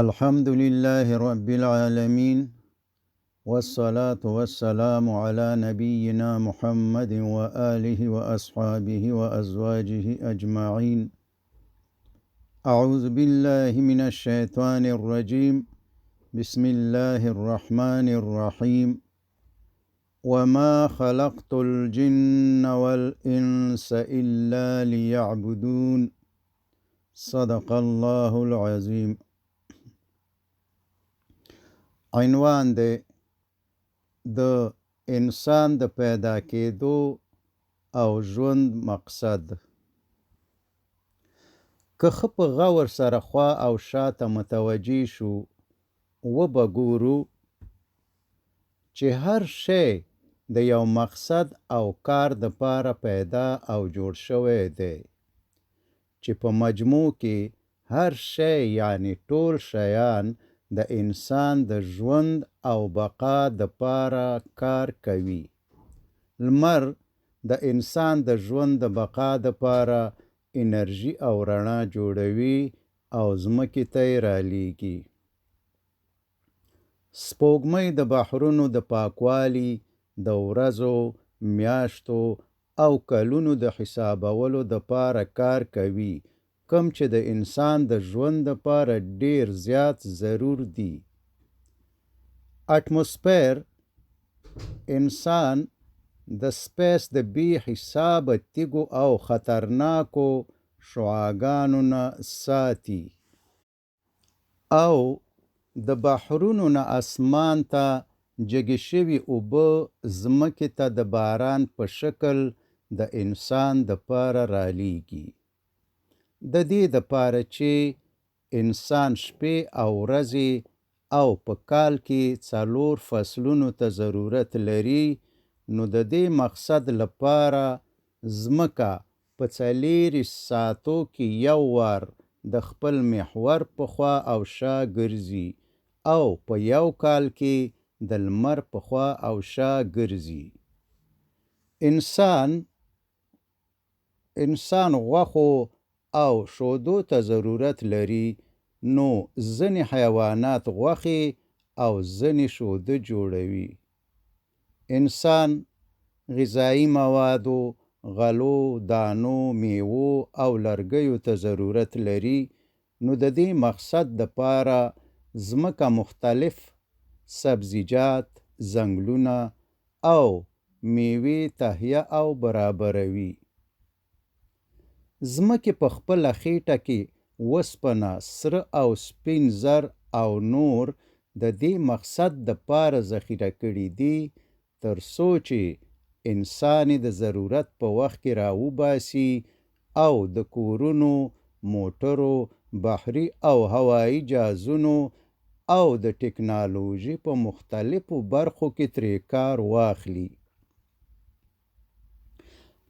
الحمد لله رب العالمين والصلاة والسلام على نبينا محمد وآله وأصحابه وأزواجه أجمعين. أعوذ بالله من الشيطان الرجيم. بسم الله الرحمن الرحيم. وما خلقت الجن والإنس إلا ليعبدون. صدق الله العظيم. عنوان دی د انسان د پیدا کېدو او ژوند مقصد. که ښه په غور سره خوا او شاته متوجه شو وبه ګورو چې هر شی د یو مقصد او کار دپاره پیدا او جوړ شوی دی چې په مجموع کې هر شی یعنی ټول شیان د انسان د ژوند او بقا دپاره کار کوي. لمر د انسان د ژوند د بقا دپاره انرژي او رڼا جوړوي او ځمکې ته یې رالیږي. سپوږمۍ د بحرونو د پاکوالي، د ورځو، میاشتو او کلونو د حسابولو دپاره کار کوي، کوم چې د انسان د ژوند دپاره ډیر زیات ضرور دي. اټموسفیر انسان د سپیس د بې حسابه تیږو او خطرناکو شعاګانو نه ساتي او د بحرونو نه اسمان ته جګې شوي اوبه ځمکې ته د باران په شکل د انسان دپاره رالیږي. د دې دپاره چې انسان شپې او ورځې او په کال کې 4 فصلونو ته ضرورت لري، نو د دې مقصد لپاره ځمکه په 40 ساعتو کې یو وار د خپل محور په خوا او شا ګرځي او په یو کال کې د لمر په خوا او شا ګرځي. انسان غوښو او شودو ته ضرورت لري، نو ځینې حیوانات غوښې او ځینې شوده جوړوي. انسان غذایي موادو، غلو، دانو، میوو او لرګیو ته ضرورت لري، نو د دې مقصد دپاره ځمکه مختلف سبزیجات، ځنګلونه او میوې تهیه او برابروي. ځمکې په خپله خېټه کې وسپنه، سره او سپین زر او نور د دې مقصد دپاره ذخیره کړي دي، تر څو چې انسان د ضرورت په وخت کې راوباسي او د کورونو، موټرو، بحري او هوایي جهازونو او د ټکنالوژي په مختلفو برخو کې ترې کار واخلي.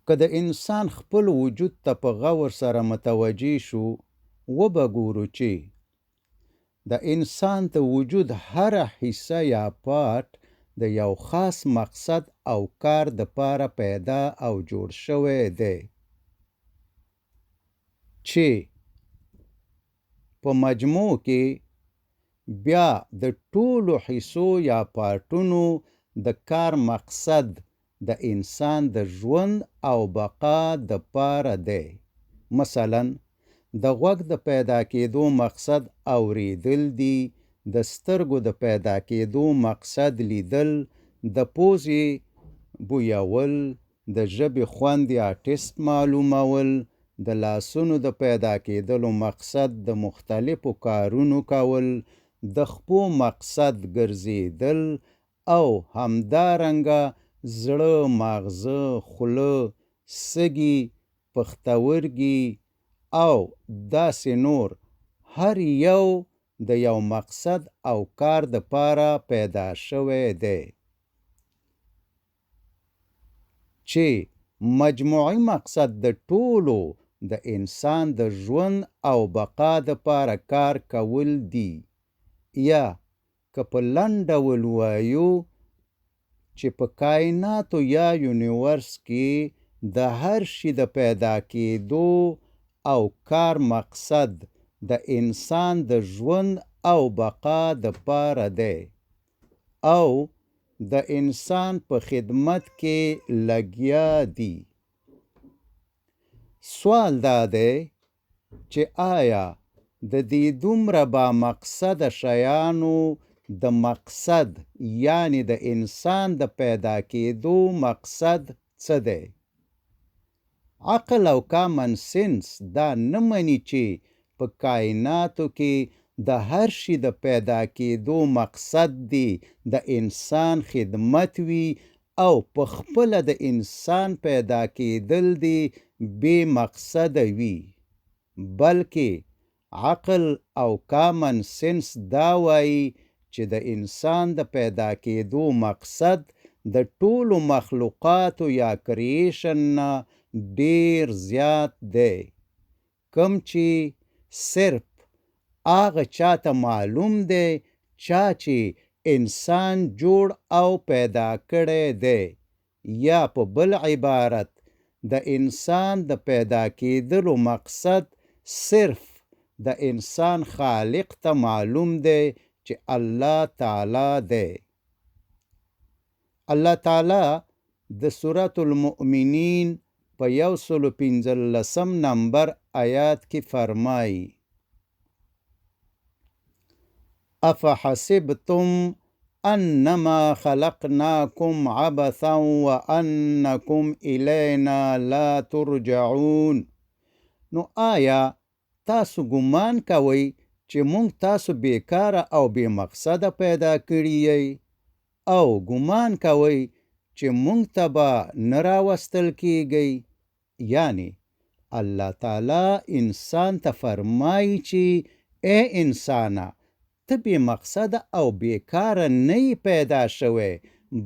که د انسان خپل وجود ته په غور سره متوجه شو وبه ګورو چې د انسان د وجود هره حصه یا پارټ د یو خاص مقصد او کار دپاره پیدا او جوړ شوی دی چې په مجموع کې بیا د ټولو حصو یا پارټونو د کار مقصد د انسان د ژوند او بقا دپاره دی. مثلا د غوږ د پیدا کېدو مقصد اوریدل دي، د سترګو د پیدا کېدو مقصد لیدل، د پوزې بویول، د ژبې خوند یا ټیسټ معلومول، د لاسونو د پیدا کېدلو مقصد د مختلفو کارونو کول، د خپو مقصد ګرځېدل او همدارنګه زړه، ماغزه، خوله، سږي، پښتورګي او داسې نور هر یو د یو مقصد او کار دپاره پیدا شوی دی چې مجموعي مقصد د ټولو د انسان د ژوند او بقا دپاره کار کول دي، یا که په لنډ ډول ووایو چې په کائناتو یا یونیورس کې د هر شي د پیدا کېدو او کار مقصد د انسان د ژوند او بقا د پاره دی او د انسان په خدمت کې لګیا دي. سوال دا دی چې آیا د دې دومره با مقصد شیانو د مقصد یعنی د انسان د پیدا کېدو مقصد څه دی؟ عقل او کامن سنس دا نه مني چې په کائناتو کې د هر شي د پیدا کېدو مقصد دی د انسان خدمت وي او په خپله د انسان پیدا کېدل دی بې مقصده وي، بلکې عقل او کامن سنس دا وایي چې د انسان د پیدا کېدو مقصد د ټولو مخلوقاتو یا کریشن نه ډیر زیات دی، کم چې صرف هغه چاته معلوم دی چا چې انسان جوړ او پیدا کړی دی، یا په بل عبارت د انسان د پیدا کېدلو مقصد صرف د انسان خالق ته معلوم دی چې الله تعالی دی. الله تعالی د سورة المؤمنین په 115 نمبر آیات کې فرمایي: افحسبتم انما خلقناکم عبثا وانکم الینا لا ترجعون. نو آیا تاسو ګمان کوئ چې مونږ تاسو بیکاره او بې مقصده پیدا کړي یئ او ګمان کوئ چې مونږ ته به نه راوستل کیږئ؟ یعنی الله تعالی انسان ته فرمایي چې ای انسانه، ته بې مقصده او بیکاره نه یې پیدا شوی،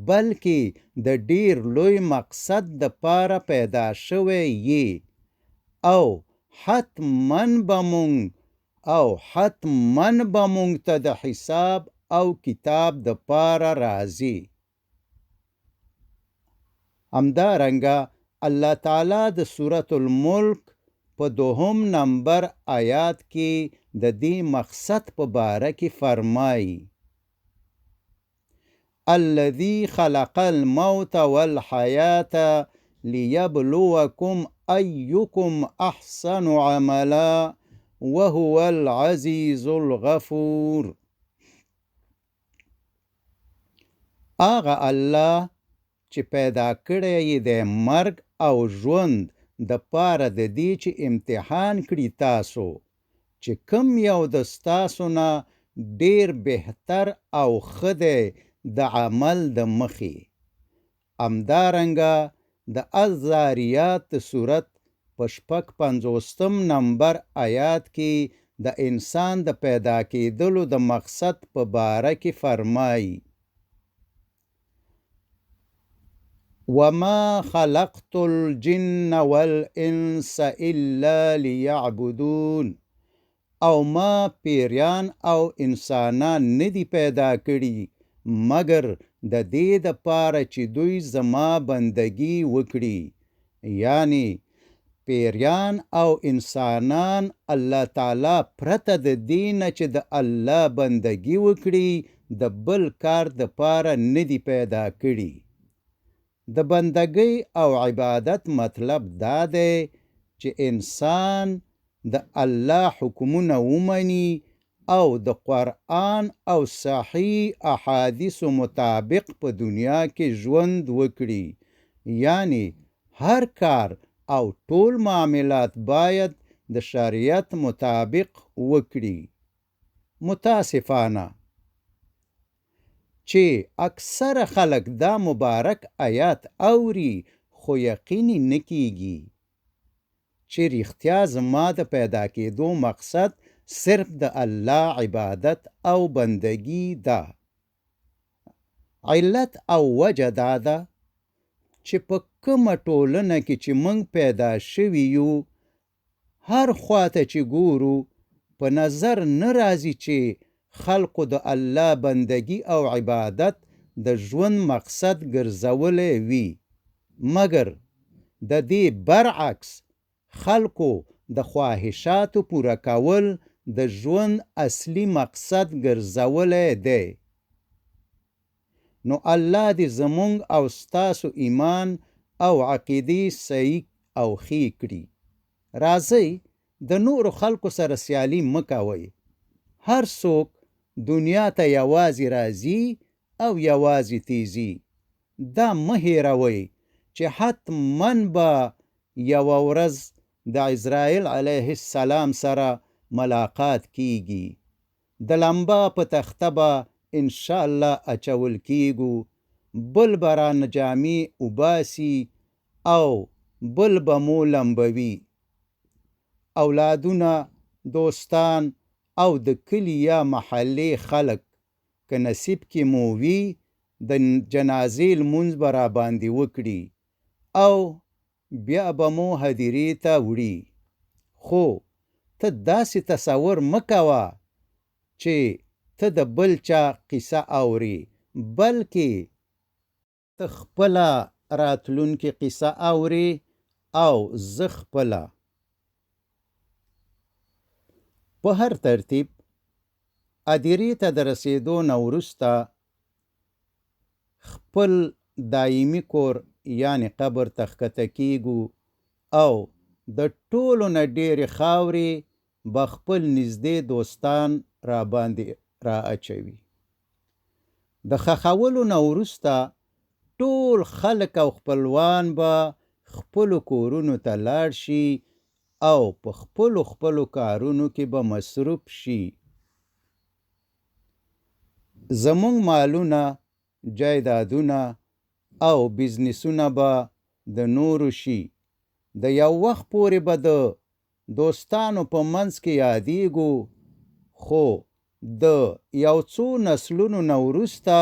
بلکې د ډیر لوی مقصد دپاره پیدا شوی یې او حتماً به مونږ ته د حساب او کتاب دپاره راځي. همدارنګه الله تعالی د سورة الملک په 2 نمبر آیات کې د دې مقصد په باره کې فرمایي: الذي خلق الموت والحیات لیبلوکم ایکم احسن عملا وهو العزیز الغفور. هغه الله چې پیدا کړی یې د مرګ او ژوند د پاره د دې چې امتحان کړي تاسو چې کم یو د ستاسو نه ډیر بهتر او ښه دی د عمل د مخې. همدارنګه د الذاریات سورت په 56 نمبر آیات کې د انسان د پیدا کېدلو د مقصد په باره کې فرمایي: وما خلقت الجن والانس الا لیعبدون. او ما پیریان او انسانان ندی پیدا کړي مگر د دې دپاره چې دوی زما بندگی وکړي. یعنی پیریان او انسانان الله تعالی پرته د دې نه چې د الله بندگی وکړي د بل کار دپاره ندی پیدا کړي. د بندګۍ او عبادت مطلب دا دی چې انسان د الله حکمونه ومني او د قرآن او صحیح احادیثو مطابق په دنیا کې ژوند وکړي. یعنی هر کار او ټول معاملات باید د شریعت مطابق وکړي. متاسفانه چې اکثر خلک دا مبارک آیات اوري خو یقیني نه کیږي چې رښتیا زما د پیدا کېدو مقصد صرف د الله عبادت او بندگی ده. علت او وجه دا ده چې په کومه ټولنه کې چې موږ پیدا شوي یو، هر خواته چې ګورو په نظر نه راځي چې خلقو د الله بندگی او عبادت د ژوند مقصد ګرځولی وي، مګر د دې برعکس خلقو د خواهشاتو پوره کول د ژوند اصلي مقصد ګرځولی دی. نو الله دې زمونږ او ستاسو ایمان او عقیدې صحیح او ښې کړي. راځئ د نورو خلکو سره سیالي مه کوئ. هر څوک دنیا ته یوازې راځي او یوازې تیزي. دا مه هیروئ چې حتماً به یوه ورځ د عزرائیل علیه السلام سره ملاقات کیږي. د لمبا په تخته به انشاءالله اچول کیږو، بل به رانه جامې وباسي او بل به مو لمبوي. اولادونه، دوستان او د کلي یا محلې خلک که نصیب کې مو وي د جنازې لمونځ به راباندې وکړي او بیا به مو هدیرې ته وړي. خو ته داسې تصور مه کوه چې ته د بل چا قصه اوري، بلکې ته خپله راتلونکې قصه اوري او زه خپله. په هر ترتیب هدیرې ته د رسېدو نه وروسته خپل دایمي کور یعنی قبر ته ښکته کیږو او د ټولو نه ډېرې خاورې به خپل نږدې دوستان را باندې را اچوي. د ښخولو نه وروسته ټول خلک او خپلوان به خپلو کورونو ته لاړ شي او په خپلو کارونو کې به مصروف شي. زمونږ مالونه، جایدادونه او بزنسونه به د نورو شي. د یو وخت پورې به د دوستانو په منځ کې یادیږو، خو د یو څو نسلونو نه وروسته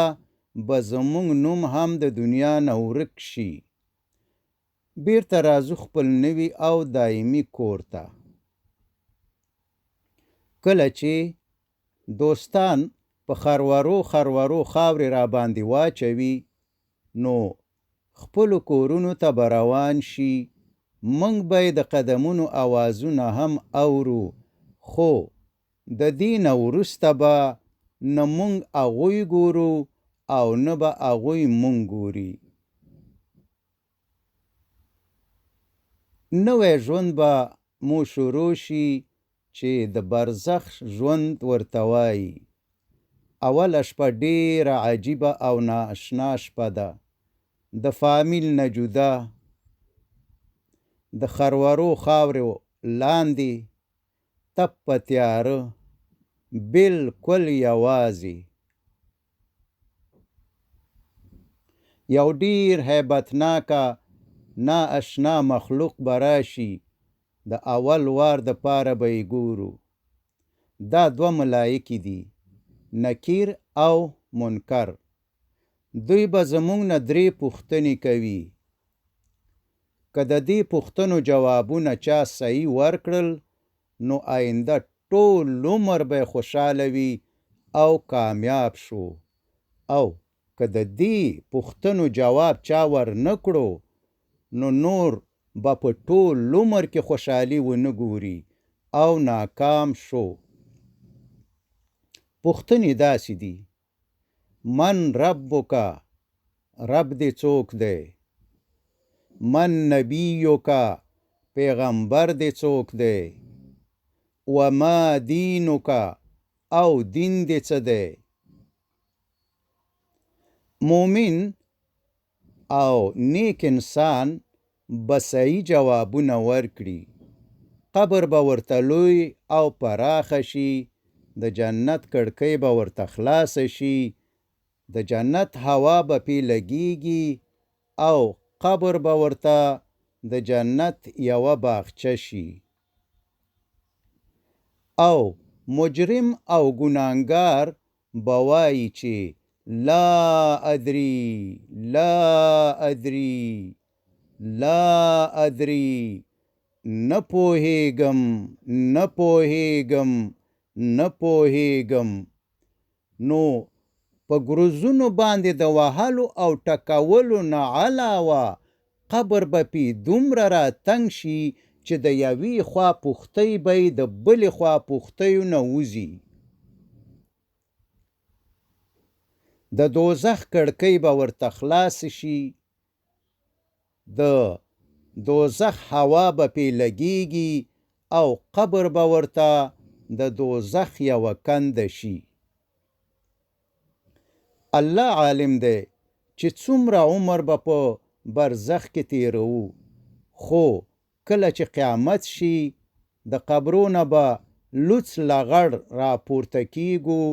به زمونږ نوم هم د دنیا نه ورک شي. بیرته راځو خپل نوي او دایمي کور ته. کله چې دوستان په خروارو خاورې را باندې واچوي نو خپلو کورونو ته به روان شي. موږ به د قدمونو آوازونه هم اورو، خو د دې نه وروسته به نه موږ هغوی ګورو او نه به هغوی موږ ګوري. نوی ژوند به مو شروع شي چې د برزخ ژوند ورته وایي. اوله شپه ډېره عجیبه او نااشنا شپه ده. د فامیل نه جدا، د خروارو خاورو لاندې، تپ په تیاره، بالکل یوازې. یو ډېر هیبتناکه نااشنا مخلوق به راشي. د اول وار د پاره به یې ګورو. دا دوه ملایکې دي، نکیر او منکر. دوی به زمونږ نه 3 پوښتنې کوي. که د دې پوښتنو جوابونه چا صحیح ورکړل نو آینده ټول عمر به خوشحاله وي او کامیاب شو، او که د دې پوښتنو جواب چا ور نه کړو نو نور به په ټول عمر کې خوشحالي ونه ګوري او ناکام شو. پوښتنې داسې دي: من ربک، رب دې څوک دی؟ من نبیک، پیغمبر دې څوک دی؟ وما دینک، او دین دې څه دی؟ مومن او نیک انسان به صحیح جوابونه ورکړي. قبر به ورته لوی او پراخه شي، د جنت کړکۍ به ورته خلاصه شي، د جنت هوا به پې لګیږي او قبر به ورته د جنت یوه باغچه شي. او مجرم او ګناهګار به وایي چې لا ادري لا ادري لا ادري، نه پوهیږم نه پوهیږم نه پوهیږم. نو په ګروزونو باندې د وهلو او ټکولو نه علاوه قبر به پې دومره را تنګ شي چې د یوې خوا پوښتۍ به د بلې خوا پوښتیو نه وځي. د دوزخ کړکۍ به ورته خلاصې شي، د دوزخ هوا به پې لګیږي او قبر به ورته د دوزخ یوه کنده شي. الله عالم دی چې څومره عمر به په برزخ کې تیروو، خو کله چې قیامت شي د قبرونه به لوڅ لغړ راپورته کیږو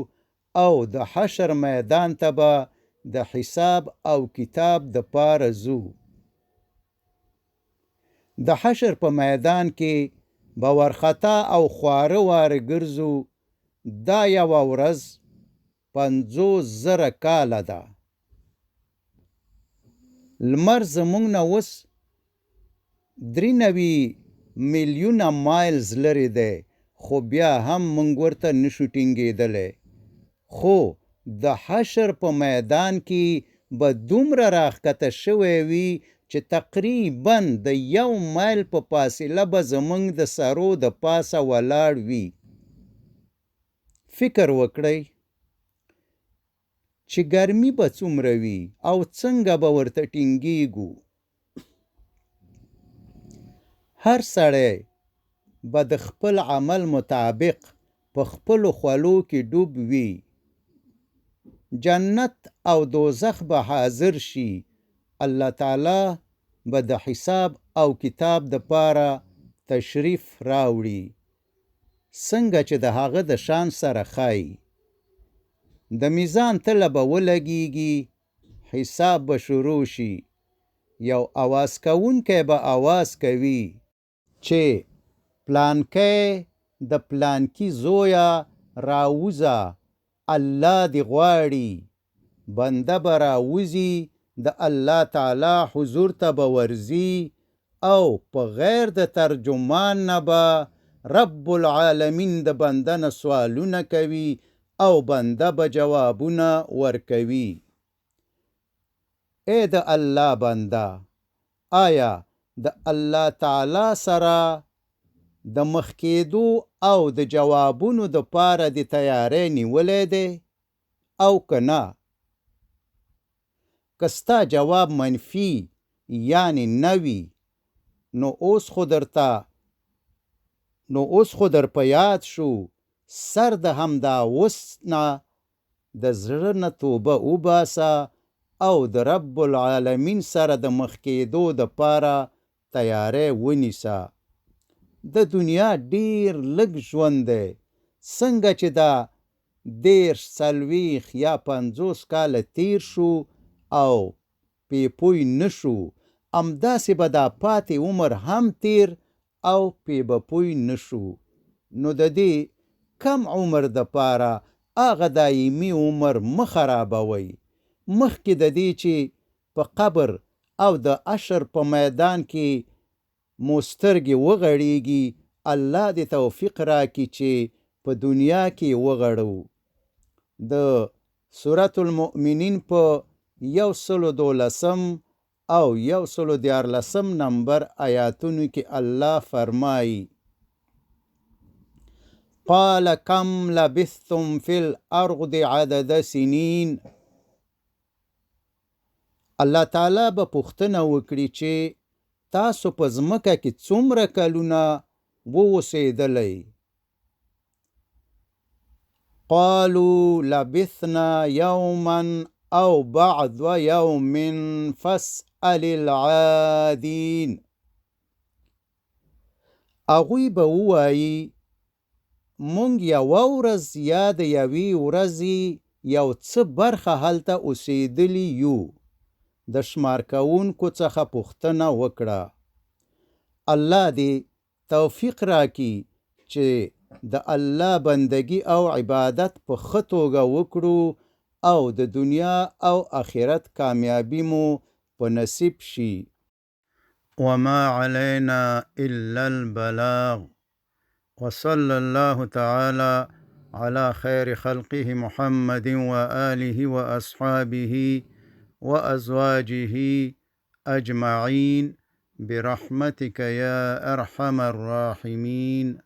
او د حشر میدان ته به د حساب او کتاب د پاره ځو. د حشر په میدان کې به ورخطا او خواره واره ګرځو. دا یوه ورځ 50,000 کاله ده. لمر زمونږ نه اوس 93 میلیونه مایلز لرې دی، خو بیا هم مونږ ورته نشو ټینګېدلی. خو د حشر په میدان کې به دومره راښکته شوی وي چې تقریباً د 1 مایل په فاصله به زمونږ د سرو د پاسه ولاړ وي. فکر وکړئ چې ګرمي به څومره وي او څنګه به ورته ټینګېږو. هر سړی به د خپل عمل مطابق په خپلو خولو کې ډوب وي. جنت او دوزخ به حاضر شي. الله تعالی به د حساب او کتاب د پاره تشریف راوړي، څنګه چې د هغه د شان سره ښایي. د میزان تله به ولګیږي، حساب به شروع شي. یو اواز کوونکی به اواز کوي چې پلانکی د پلانکی زویا راوځه، الله دې غواړي. بنده به راوځي، د الله تعالی حضور ته به ورځي او په غیر د ترجمان نه به رب العالمین د بنده نه سوالونه کوي او بنده به جوابونه ورکوي. ای د الله بنده، آیا د الله تعالی سره د مخ کېدو او د جوابونو د پاره د تیاری نیولی دی او که نه؟ که ستا جواب منفي یعنی نه وي، نو اوس خو در په یاد شو سر د همدا اوس نه د زړه نه توبه وباسه او د رب العالمین سره د مخ کېدو د پاره تیاری ونیسه. د دنیا ډیر لږ ژوند دی. څنګه چې دا 30 40 یا 50 کاله تیر شو او پې پوی نشو، همداسې به دا پاتې عمر هم تیر او پې به پوی نشو. نو د دې کم عمر د پاره هغه دایمي عمر مه خرابوئ. مخکې د دې چې په قبر او د حشر په میدان کې مو سترګې وغړېږي، الله دې توفیق راکړي چې په دنیا کې وغړو. د سورة المؤمنین په 112 او 114 نمبر آیاتونو کې الله فرمایي: قال کم لبثتم فی الارض عدد سنین. الله تعالی به پوښتنه وکړي چې تاسو په ځمکه کې څومره کلونه واوسېدلی؟ قالوا لبثنا یوما او بعض یوم فاسأل العادین. هغوی به ووایي مونږ یوه ورځ یا د یوې ورځې یو څه برخه هلته اوسېدلي یو. د شمار کوونکو څخه پوښتنه وکړه. الله دې توفیق راکړي چې د الله بندگی او عبادت په ښه توګه وکړو او د دنیا او آخرت کامیابی مو په نصیب شي. وما علينا إلا البلاغ. وصلى الله تعالى على خير خلقه محمد وآله وأصحابه وأزواجه أجمعين برحمتك يا أرحم الراحمين.